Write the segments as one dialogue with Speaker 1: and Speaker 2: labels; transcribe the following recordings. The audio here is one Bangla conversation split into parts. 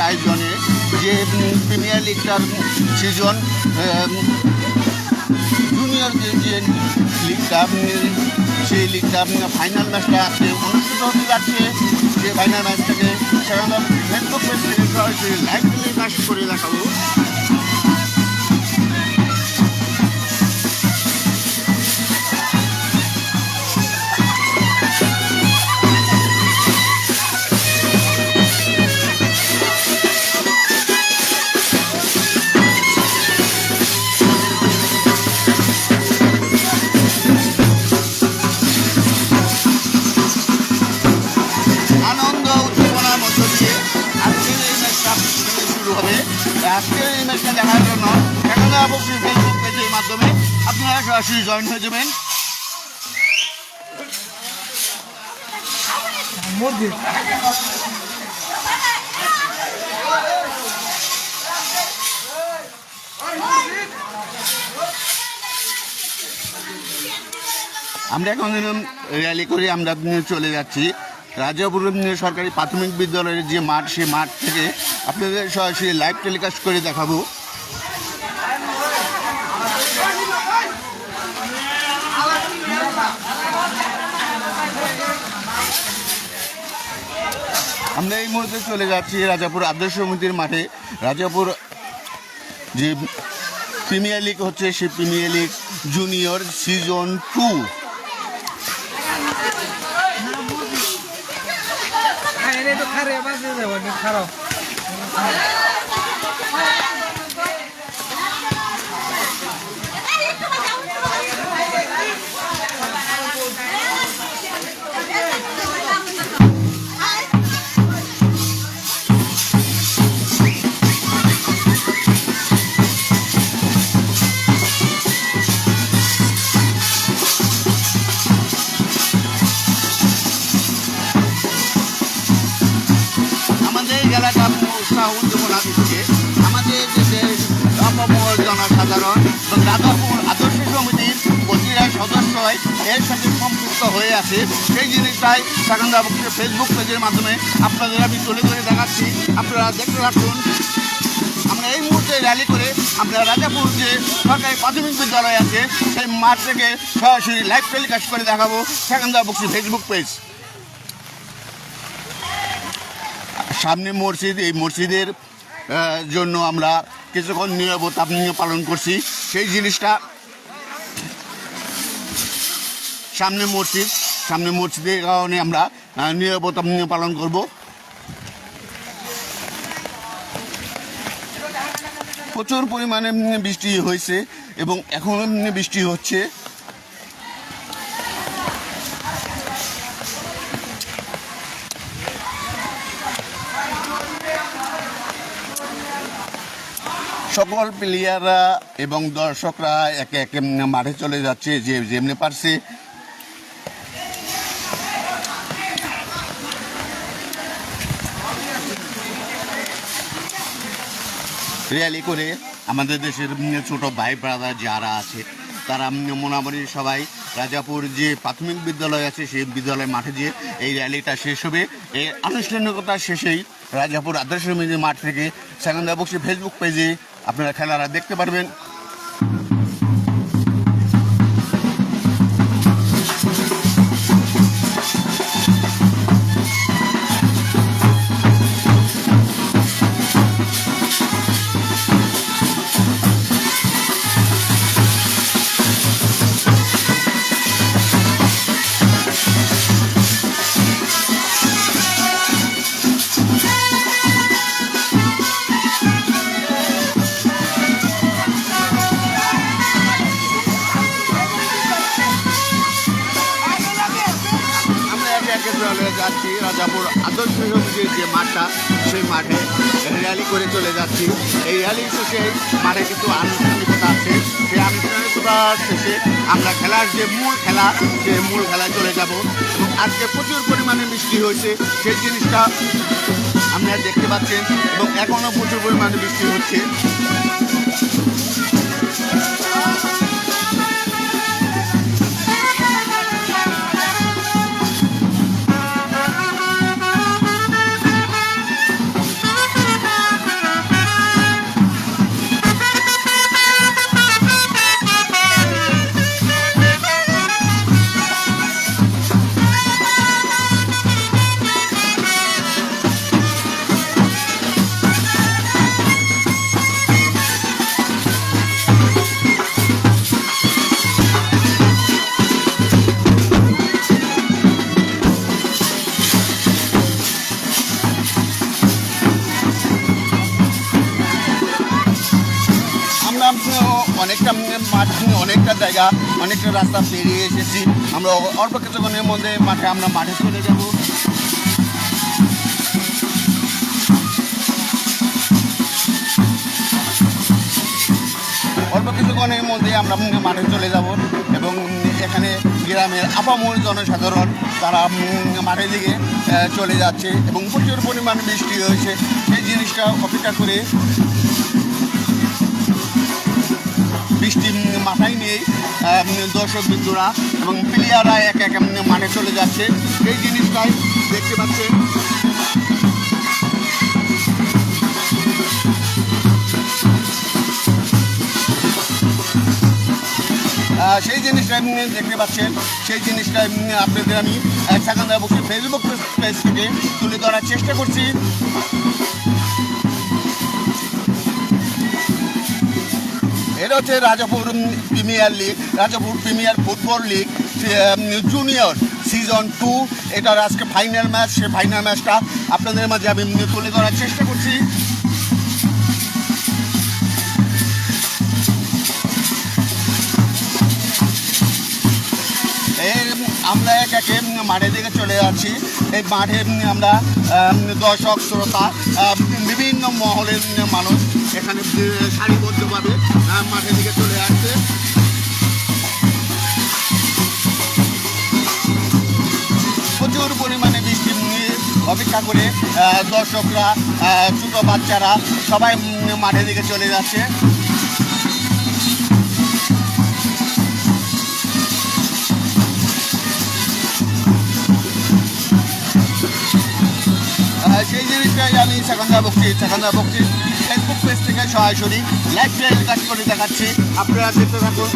Speaker 1: আয়োজনে যে প্রিমিয়ার লিগটার সিজন জুনিয়র যে লিগটা সেই লিগটা ফাইনাল ম্যাচটা আজকে অনুষ্ঠিত হতে যাচ্ছে। যে ফাইনাল ম্যাচটাকে সেখানে ফেসবুক পেজ থেকে সরাসরি লাইভ টেলিকাস্ট করে দেখাবো। আজকের এই ম্যাচটা দেখার জন্য এখানে অবশ্যই ফেসবুক পেজের মাধ্যমে আপনারা সরাসরি জয়েন হয়ে যাবেন। আমরা এখন র্যালি করে আমরা চলে যাচ্ছি রাজাপুর সরকারি প্রাথমিক বিদ্যালয়ের যে মাঠ, সেই মাঠ থেকে আপনাদের সরাসরি লাইভ টেলিকাস্ট করে দেখাবো। আমরা এই মুহূর্তে চলে যাচ্ছি রাজাপুর আদর্শ সমিতির মাঠে। রাজাপুর যে প্রিমিয়ার লিগ হচ্ছে, সেই প্রিমিয়ার লিগ জুনিয়র সিজন 2 খেলাটা উৎসাহ উদ্দীপনা দিচ্ছে আমাদের দেশের অপমহল জনসাধারণ এবং রাজাপুর আদর্শ সমিতির প্রতিটা সদস্যই এর সাথে সম্পৃক্ত হয়ে আছে। সেই জিনিসটাই সেখানকার ফেসবুক পেজের মাধ্যমে আপনাদের আমি তুলে ধরে দেখাচ্ছি। আপনারা দেখতে থাকুন। আমরা এই মুহূর্তে র্যালি করে আমরা রাজাপুর যে সরকারি প্রাথমিক বিদ্যালয় আছে সেই মাঠ থেকে সরাসরি লাইভ টেলিকাস্ট করে দেখাবো সেখানকার ফেসবুক পেজ। সামনে মসজিদ, এই মসজিদের জন্য আমরা কিছুক্ষণ নীরবতা পালন করছি। সেই জিনিসটা সামনে মসজিদের কারণে আমরা নীরবতা পালন করব। প্রচুর পরিমাণে বৃষ্টি হয়েছে এবং এখনও বৃষ্টি হচ্ছে। সকল প্লেয়াররা এবং দর্শকরা একে একে মাঠে চলে যাচ্ছে যে যেমনি পারছে। র্যালি করে আমাদের দেশের ছোট ভাই ব্রাদার যারা আছে তারা মোটামুটি সবাই রাজাপুর যে প্রাথমিক বিদ্যালয় আছে সেই বিদ্যালয় মাঠে গিয়ে এই র্যালিটা শেষ হবে। এই আনুষ্ঠানিকতা শেষেই রাজাপুর আদর্শ সমিতির মাঠ থেকে সেখানে অবশ্যই ফেসবুক পেজে আপনারা খেলাটা দেখতে পারবেন। যাচ্ছি রাজাপুর আদর্শ সমিতির যে মাঠটা সেই মাঠে র্যালি করে চলে যাচ্ছি। এই র্যালি শেষে মাঠে কিছু আনুষ্ঠানিকতা আছে, সেই আনুষ্ঠানিকতা শেষে আমরা খেলার যে মূল খেলা সেই মূল খেলায় চলে যাব। এবং আজকে প্রচুর পরিমাণে বৃষ্টি হয়েছে সেই জিনিসটা আপনারা দেখতে পাচ্ছেন এবং এখনও প্রচুর পরিমাণে বৃষ্টি হচ্ছে। অনেকটা মাঠ, অনেকটা জায়গা, অনেকটা রাস্তা পেরিয়ে এসেছি। আমরা অল্প কিছুক্ষণের মধ্যে আমরা মাঠে চলে যাব। অল্প কিছুক্ষণের মধ্যে আমরা মাঠে চলে যাব এবং এখানে গ্রামের আপামর জনসাধারণ তারা মাঠের দিকে চলে যাচ্ছে এবং প্রচুর পরিমাণ বৃষ্টি হয়েছে। সেই জিনিসটা অপেক্ষা করে বৃষ্টি মাথায় নিয়েই দর্শক বিন্দুরা এবং প্লেয়াররা এক এক মাঠে চলে যাচ্ছে। এই জিনিসটাই দেখতে পাচ্ছেন। সেই জিনিসটা দেখতে পাচ্ছেন, সেই জিনিসটা আপনাদের আমি সাকান্দা বক্সি ফেসবুক পেজ থেকে তুলে ধরার চেষ্টা করছি। এটা হচ্ছে Rajapur premier league, Rajapur premier football league junior season 2। এটার আজকে ফাইনাল ম্যাচ। সে ফাইনাল ম্যাচটা আপনাদের মাঝে আমি তুলে ধরার চেষ্টা করছি। আমরা এক একে মাঠের দিকে চলে যাচ্ছি। এই মাঠে আমরা দর্শক শ্রোতা বিভিন্ন মহলের মানুষ এখানে সারিবদ্ধভাবে মাঠের দিকে চলে আসছে। প্রচুর পরিমাণে বৃষ্টি অপেক্ষা করে দর্শকরা, ছোটো বাচ্চারা সবাই মাঠের দিকে চলে যাচ্ছে। সেই জিনিসটাই আমি সাকান্দা বক্সি ফেসবুক পেজ থেকে সরাসরি লাইভ টেলিকাস্ট করে দেখাচ্ছি। আপনারা দেখতে থাকুন।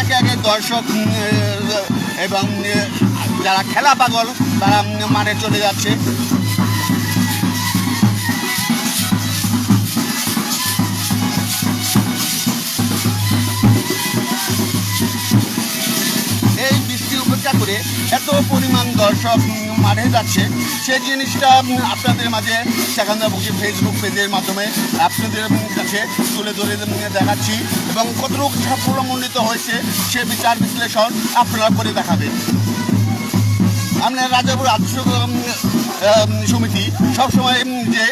Speaker 1: একে একে দর্শক এবং যারা খেলা পাগল তারা মাঠে চলে যাচ্ছে। করে এত পরিমাণ দর্শক মাঠে যাচ্ছে, সেই জিনিসটা আপনাদের মাঝে সাকান্দা বক্সি ফেসবুক পেজের মাধ্যমে আপনাদের কাছে তুলে ধরে দেখাচ্ছি এবং কতটুকু সাফল্যমণ্ডিত হয়েছে সে বিচার বিশ্লেষণ আপনারা করে দেখাবেন। আমরা রাজাপুর আদর্শ সমিতি সবসময় যে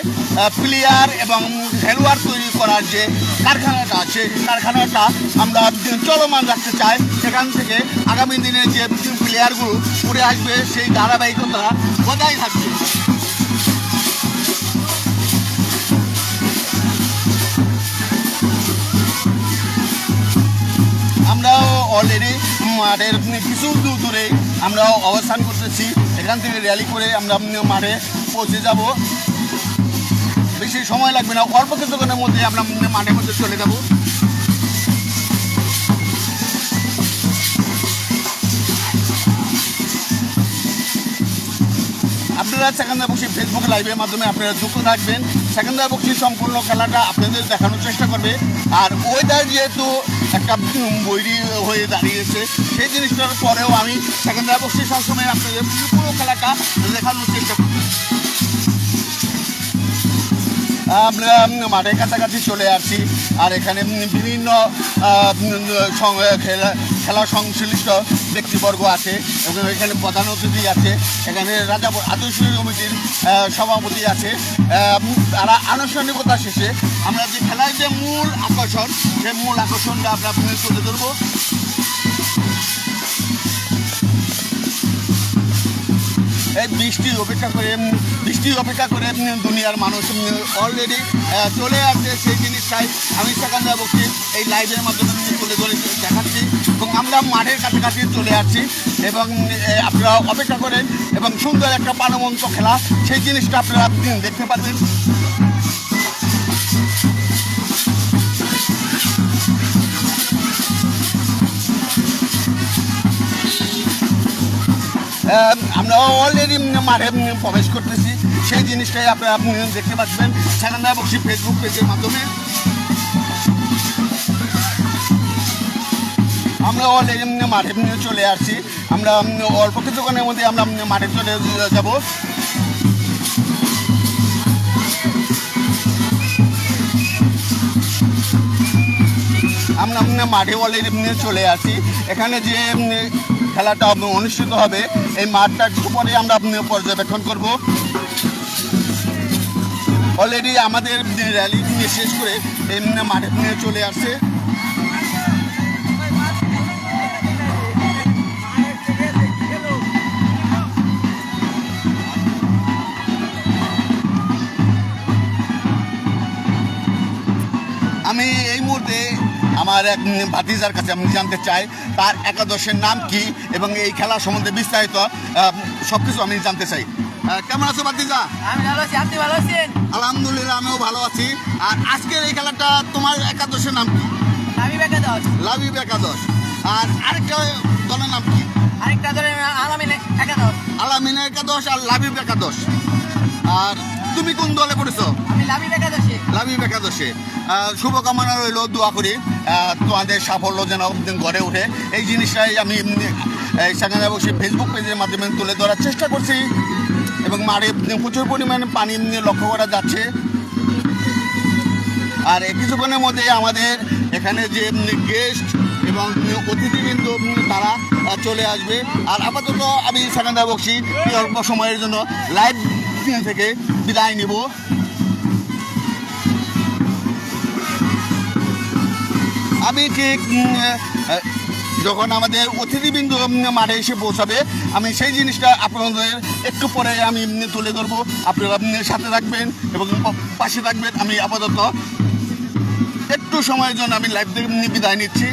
Speaker 1: প্লেয়ার এবং খেলোয়াড় তৈরি করার যে কারখানাটা আছে, কারখানাটা আমরা চলমান রাখতে চাই। সেখান থেকে আগামী দিনে যে প্লেয়ারগুলো উঠে আসবে সেই ধারাবাহিকতা বজায় থাকবে। আমরাও অলরেডি মাঠের কিছু দূরে আমরা অবস্থান করতেছি। এখান থেকে র্যালি করে আমরা মাঠে পৌঁছে যাব। বেশি সময় লাগবে না, অল্প কিছুক্ষণের মধ্যে আমরা মাঠের মধ্যে চলে যাব। আপনারা সাকান্দা বক্সি ফেসবুক লাইভের মাধ্যমে আপনারা যুক্ত থাকবেন। সাকান্দা বক্সি সম্পূর্ণ খেলাটা আপনাদের দেখানোর চেষ্টা করবে। আর ওয়েদার যেহেতু একটা বৈরী হয়ে দাঁড়িয়েছে, সেই জিনিসটার পরেও আমি সাকান্দা বক্সি সবসময় আপনাদের পুরো খেলাটা দেখানোর চেষ্টা করব। আমরা মাঠের কাছাকাছি চলে আসছি। আর এখানে বিভিন্ন খেলা সংশ্লিষ্ট ব্যক্তিবর্গ আছে এবং এখানে প্রধান অতিথি আছে। এখানে রাজাপুর আদর্শ সমিতির সভাপতি আছে। তারা আনুষ্ঠানিকতা শেষে আমরা যে খেলার যে মূল আকর্ষণ, সেই মূল আকর্ষণটা আমরা তুলে ধরবো। এই বৃষ্টি অপেক্ষা করে দুনিয়ার মানুষ অলরেডি চলে আসছে। সেই জিনিসটাই আমি সাকান্দা বক্সি এই লাইভের মাধ্যমে তুলে ধরে দেখাচ্ছি এবং আমরা মাঠের কাছাকাছি চলে আসছি এবং আপনারা অপেক্ষা করেন এবং সুন্দর একটা প্রাণবন্ত খেলা, সেই জিনিসটা আপনারা দেখতে পারবেন। আমরা অলরেডি মাঠে প্রবেশ করতেছি, সেই জিনিসটাই আপনারা দেখতে পাচ্ছেন সাকান্দা বক্সি ফেসবুক পেজের মাধ্যমে। আমরা অলরেডি মাঠে চলে আসছি। আমরা অল্প কিছুক্ষণের মধ্যে আমরা মাঠে চলে যাব। আমরা মাঠে অলরেডি চলে আসি। এখানে যে খেলাটা অনুষ্ঠিত হবে এই মাঠটা একটু পরে আমরা পর্যবেক্ষণ করব। অলরেডি আমাদের র্যালি শেষ করে এই মাঠে চলে আসছে। আমি এই মুহূর্তে আমার এক ভাতিজার কাছে আমি জানতে চাই তার একাদশের নাম কি এবং এই খেলা সম্বন্ধে বিস্তারিত সব কিছু আমি জানতে চাই। কেমন আছো ভাতিজা?
Speaker 2: আমি ভালো আছি, আপনি ভালো আছেন?
Speaker 1: আলহামদুলিল্লাহ, আমিও ভালো আছি। আর আজকের এই খেলাটা তোমার একাদশের নাম কি?
Speaker 2: লাবিব একাদশ।
Speaker 1: লাবিব একাদশ। আর আরেকটা দলের নাম কি?
Speaker 2: আরেকটা ধরে আলামিন একাদশ।
Speaker 1: আলামিন একাদশ আর লাবিব একাদশ। আর তুমি কোন দলে পড়েছো?
Speaker 2: আমি লাবিব একাদশে।
Speaker 1: লাবিব একাদশে। শুভকামনা রইল, দোয়া করি তোমাদের সাফল্য যেন গড়ে ওঠে। এই জিনিসটাই আমি সেখানে বসে ফেসবুক পেজের মাধ্যমে তুলে ধরার চেষ্টা করছি এবং মাঠে প্রচুর পরিমাণে পানি লক্ষ্য করা যাচ্ছে। আর কিছুক্ষণের মধ্যে আমাদের এখানে যে গেস্ট এবং অতিথিবৃন্দ তারা চলে আসবে। আর আপাতত আমি সেখানে বসি অল্প সময়ের জন্য লাইভ থেকে বিদায় নিব। আমি ঠিক যখন আমাদের অতিথিবৃন্দ মাঠে এসে পৌঁছাবে আমি সেই জিনিসটা আপনাদের একটু পরে আমি তুলে ধরবো। আপনারা সাথে থাকবেন এবং পাশে থাকবেন। আমি আপাতত একটু সময়ের জন্য আমি লাইভ থেকে বিদায় নিচ্ছি।